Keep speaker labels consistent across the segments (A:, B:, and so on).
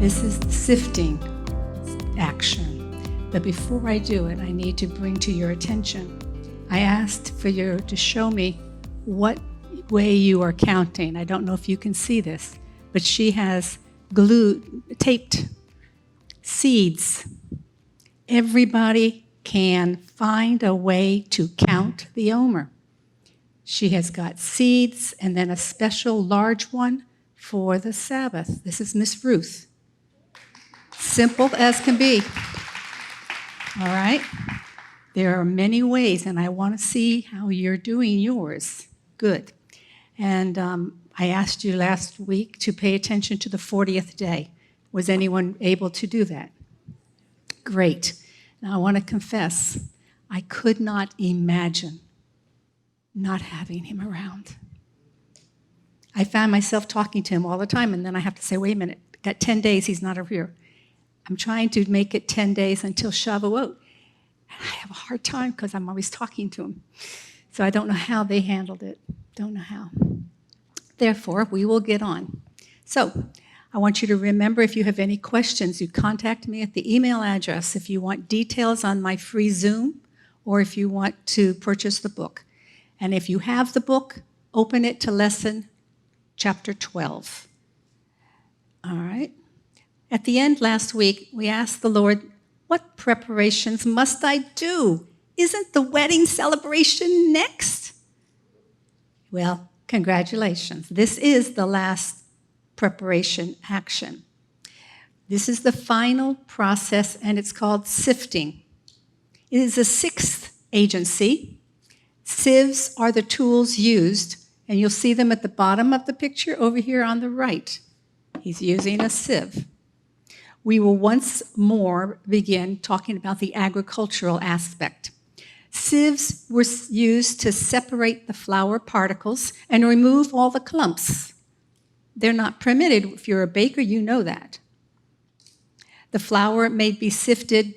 A: This is the sifting action. But before I do it, I need to bring to your attention, I asked for you to show me what way you are counting. I don't know if you can see this, but she has taped seeds. Everybody can find a way to count the Omer. She has got seeds and then a special large one for the Sabbath. This is Miss Ruth. Simple as can be. All right? There are many ways, and I want to see how you're doing yours. Good. And I asked you last week to pay attention to the 40th day. Was anyone able to do that? Great. Now I want to confess, I could not imagine not having him around. I found myself talking to him all the time, and then I have to say, wait a minute, got 10 days, he's not over here. I'm trying to make it 10 days until Shavuot. And I have a hard time because I'm always talking to him. So I don't know how they handled it. Don't know how. Therefore, we will get on. So I want you to remember, if you have any questions, you contact me at the email address if you want details on my free Zoom or if you want to purchase the book. And if you have the book, open it to lesson chapter 12. All right? At the end last week, we asked the Lord, what preparations must I do? Isn't the wedding celebration next? Well, congratulations. This is the last preparation action. This is the final process, and it's called sifting. It is a sixth agency. Sieves are the tools used, and you'll see them at the bottom of the picture over here on the right. He's using a sieve. We will once more begin talking about the agricultural aspect. Sieves were used to separate the flour particles and remove all the clumps. They're not permitted. If you're a baker, you know that. The flour may be sifted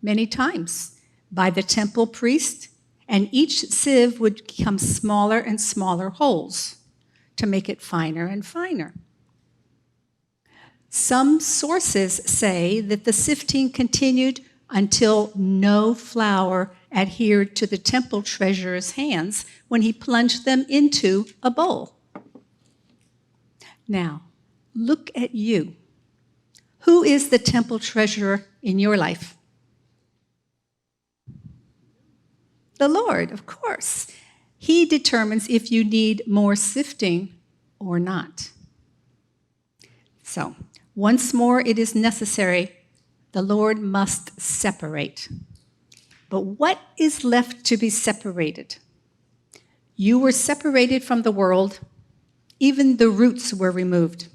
A: many times by the temple priest, and each sieve would become smaller and smaller holes to make it finer and finer. Some sources say that the sifting continued until no flour adhered to the temple treasurer's hands when he plunged them into a bowl. Now, look at you. Who is the temple treasurer in your life? The Lord, of course. He determines if you need more sifting or not. So, once more, it is necessary. The Lord must separate. But what is left to be separated? You were separated from the world. Even the roots were removed.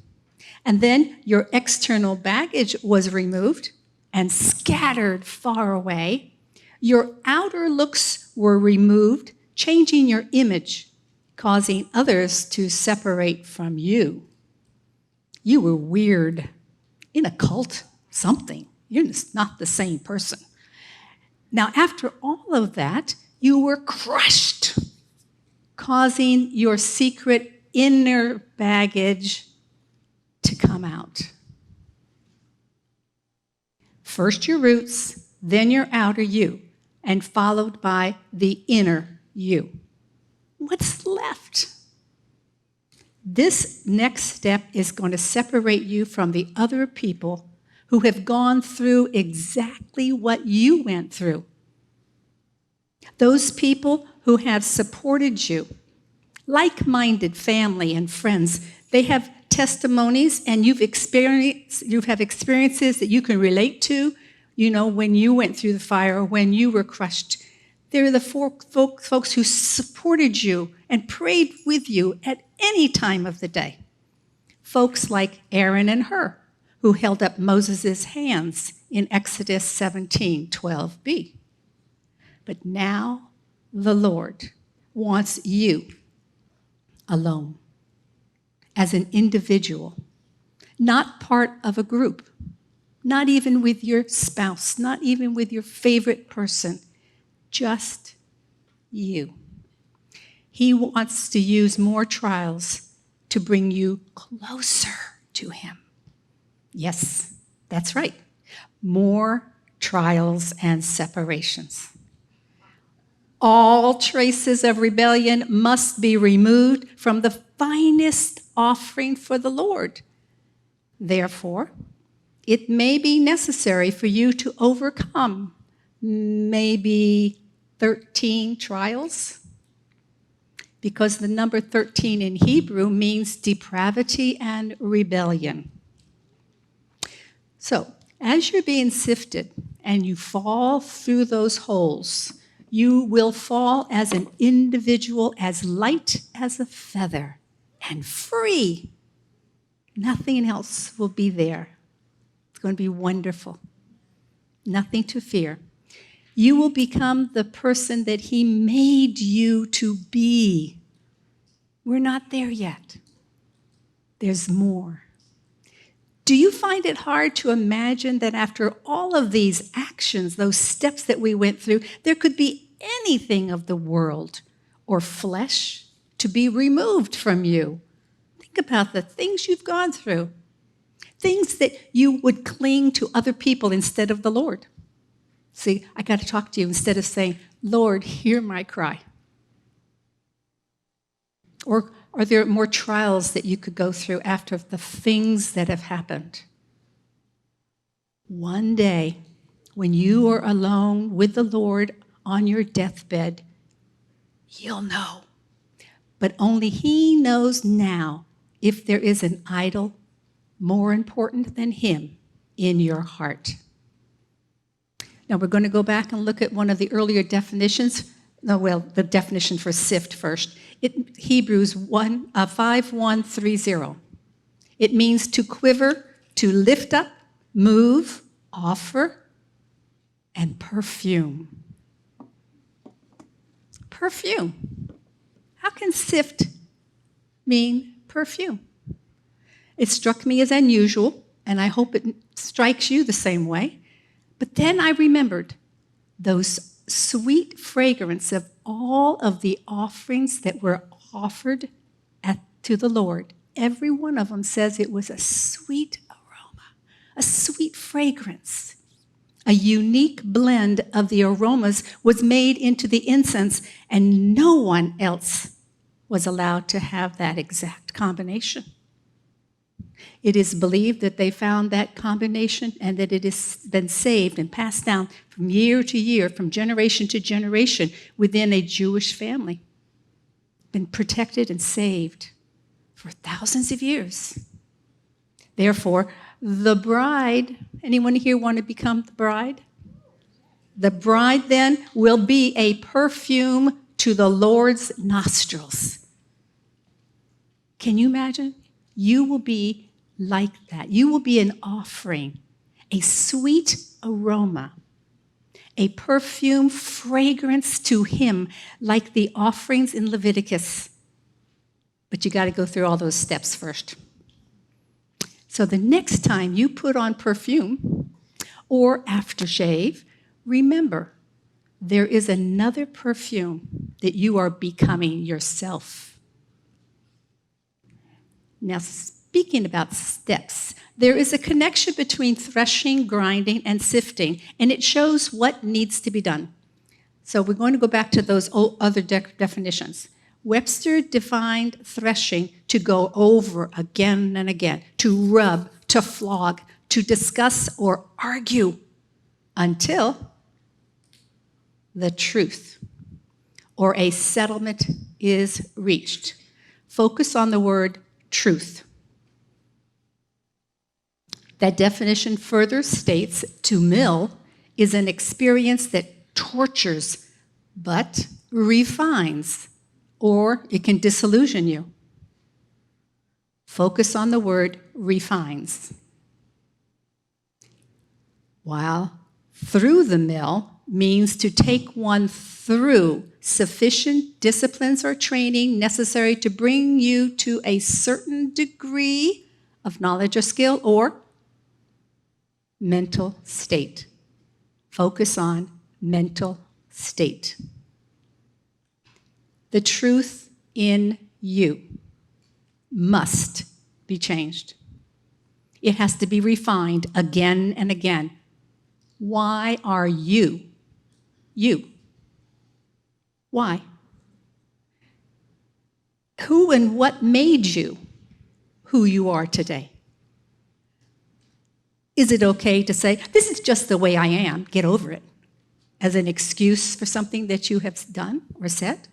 A: And then your external baggage was removed and scattered far away. Your outer looks were removed, changing your image, causing others to separate from you. You were weird, in a cult, something. You're just not the same person. Now, after all of that, you were crushed, causing your secret inner baggage to come out. First your roots, then your outer you, and followed by the inner you. What's left? This next step is going to separate you from the other people who have gone through exactly what you went through. Those people who have supported you, like-minded family and friends, they have testimonies and you have experiences that you can relate to, when you went through the fire or when you were crushed. They're the folks who supported you and prayed with you at any time of the day. Folks like Aaron and Hur, who held up Moses' hands in Exodus 17:12b. But now the Lord wants you alone, as an individual, not part of a group, not even with your spouse, not even with your favorite person, just you. He wants to use more trials to bring you closer to him. Yes, that's right. More trials and separations. All traces of rebellion must be removed from the finest offering for the Lord. Therefore, it may be necessary for you to overcome maybe 13 trials, because the number 13 in Hebrew means depravity and rebellion. So, as you're being sifted and you fall through those holes, you will fall as an individual, as light as a feather, and free. Nothing else will be there. It's going to be wonderful. Nothing to fear. You will become the person that He made you to be. We're not there yet. There's more. Do you find it hard to imagine that after all of these actions, those steps that we went through, there could be anything of the world or flesh to be removed from you? Think about the things you've gone through, things that you would cling to other people instead of the Lord. See, I got to talk to you instead of saying, Lord, hear my cry. Or are there more trials that you could go through after the things that have happened? One day, when you are alone with the Lord on your deathbed, you'll know. But only He knows now if there is an idol more important than Him in your heart. Now we're going to go back and look at one of the earlier definitions. The definition for sift first. Hebrews 5:130. It means to quiver, to lift up, move, offer, and perfume. Perfume. How can sift mean perfume? It struck me as unusual, and I hope it strikes you the same way. But then I remembered those sweet fragrance of all of the offerings that were offered to the Lord. Every one of them says it was a sweet aroma, a sweet fragrance. A unique blend of the aromas was made into the incense, and no one else was allowed to have that exact combination. It is believed that they found that combination and that it has been saved and passed down from year to year, from generation to generation within a Jewish family. Been protected and saved for thousands of years. Therefore, the bride, anyone here want to become the bride? The bride then will be a perfume to the Lord's nostrils. Can you imagine? You will be like that. You will be an offering, a sweet aroma, a perfume fragrance to Him, like the offerings in Leviticus. But you got to go through all those steps first. So the next time you put on perfume or aftershave, remember, there is another perfume that you are becoming yourself. Now, speaking about steps, there is a connection between threshing, grinding, and sifting, and it shows what needs to be done. So we're going to go back to those other definitions. Webster defined threshing to go over again and again, to rub, to flog, to discuss or argue until the truth or a settlement is reached. Focus on the word truth. That definition further states to mill is an experience that tortures but refines, or it can disillusion you. Focus on the word refines. While through the mill means to take one through sufficient disciplines or training necessary to bring you to a certain degree of knowledge or skill or mental state. Focus on mental state. The truth in you must be changed. It has to be refined again and again. Why are you? Why? Who and what made you who you are today? Is it okay to say, this is just the way I am, get over it, as an excuse for something that you have done or said?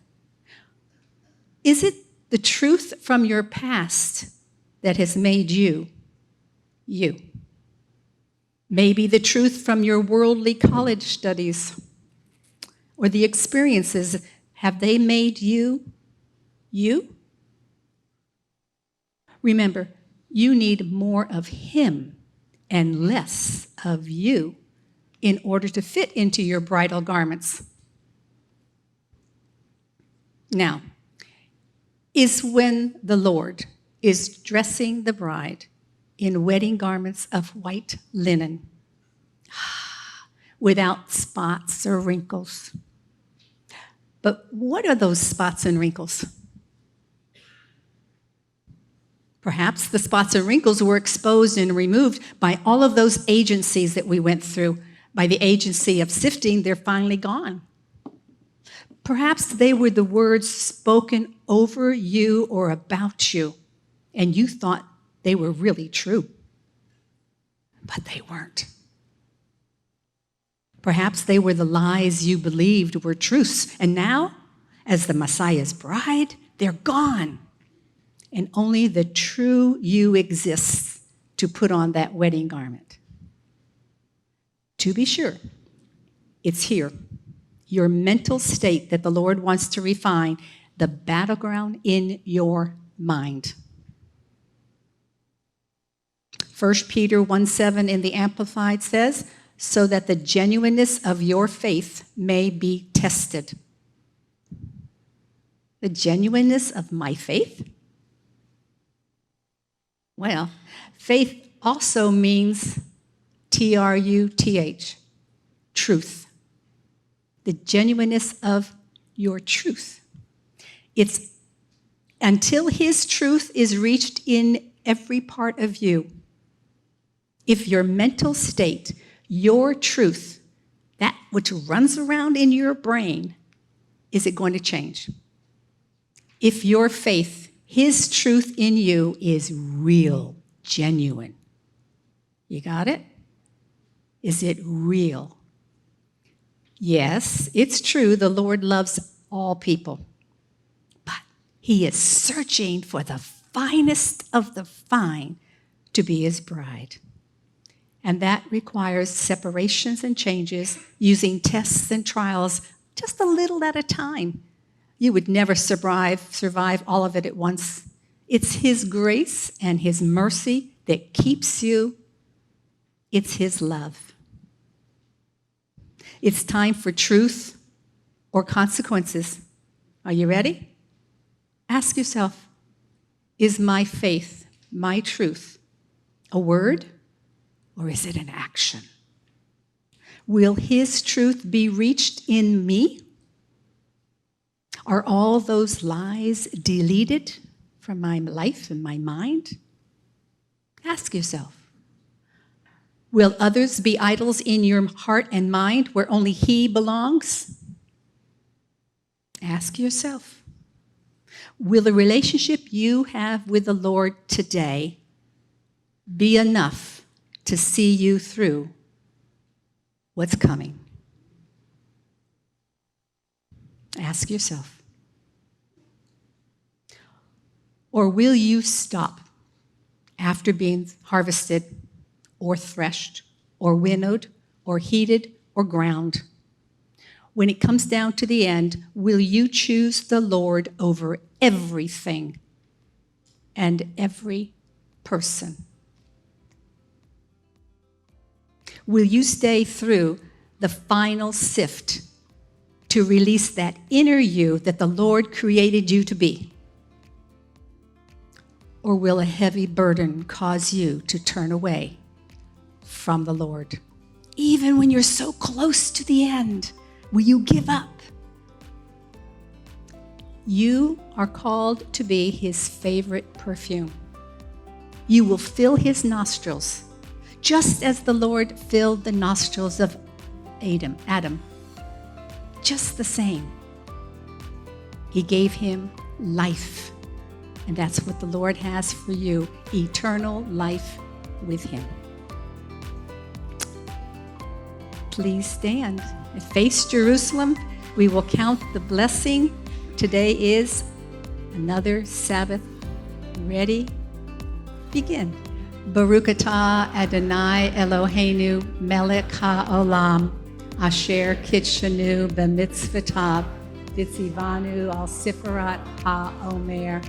A: Is it the truth from your past that has made you, you? Maybe the truth from your worldly college studies or the experiences, have they made you, you? Remember, you need more of him and less of you in order to fit into your bridal garments. Now, is when the Lord is dressing the bride in wedding garments of white linen, without spots or wrinkles. But what are those spots and wrinkles? Perhaps the spots and wrinkles were exposed and removed by all of those agencies that we went through. By the agency of sifting, they're finally gone. Perhaps they were the words spoken over you or about you, and you thought they were really true, but they weren't. Perhaps they were the lies you believed were truths, and now, as the Messiah's bride, they're gone. And only the true you exists to put on that wedding garment. To be sure, it's here, your mental state that the Lord wants to refine, the battleground in your mind. 1 Peter 1:7 in the Amplified says, so that the genuineness of your faith may be tested. The genuineness of my faith? Well, faith also means Truth, truth. The genuineness of your truth. It's until his truth is reached in every part of you. If your mental state, your truth, that which runs around in your brain, is it going to change? If your faith, his truth in you is real, genuine. You got it? Is it real? Yes, it's true, the Lord loves all people. But he is searching for the finest of the fine to be his bride. And that requires separations and changes, using tests and trials just a little at a time. You would never survive all of it at once. It's his grace and his mercy that keeps you. It's his love. It's time for truth or consequences. Are you ready? Ask yourself, is my faith, my truth, a word or is it an action? Will his truth be reached in me? Are all those lies deleted from my life and my mind? Ask yourself. Will others be idols in your heart and mind where only he belongs? Ask yourself. Will the relationship you have with the Lord today be enough to see you through what's coming? Ask yourself. Or will you stop after being harvested or threshed or winnowed or heated or ground? When it comes down to the end, will you choose the Lord over everything and every person? Will you stay through the final sift to release that inner you that the Lord created you to be? Or will a heavy burden cause you to turn away from the Lord? Even when you're so close to the end, will you give up? You are called to be his favorite perfume. You will fill his nostrils, just as the Lord filled the nostrils of Adam. Just the same. He gave him life. And that's what the Lord has for you, eternal life with him. Please stand and face Jerusalem. We will count the blessing. Today is another Sabbath. Ready? Begin. Baruch atah Adonai Eloheinu melech haolam asher kitshanu b'mitzvotav v'tzivanu al sifarat ha-omer.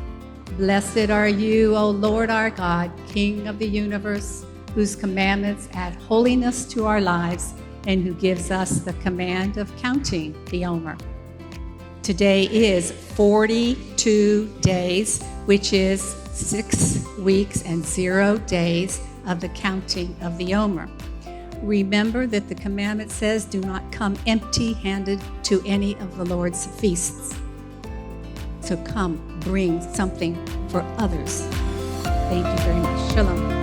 A: Blessed are you, O Lord our God, King of the universe, whose commandments add holiness to our lives and who gives us the command of counting the Omer. Today is 42 days, which is 6 weeks and 0 days of the counting of the Omer. Remember that the commandment says, do not come empty-handed to any of the Lord's feasts. So come, bring something for others. Thank you very much. Shalom.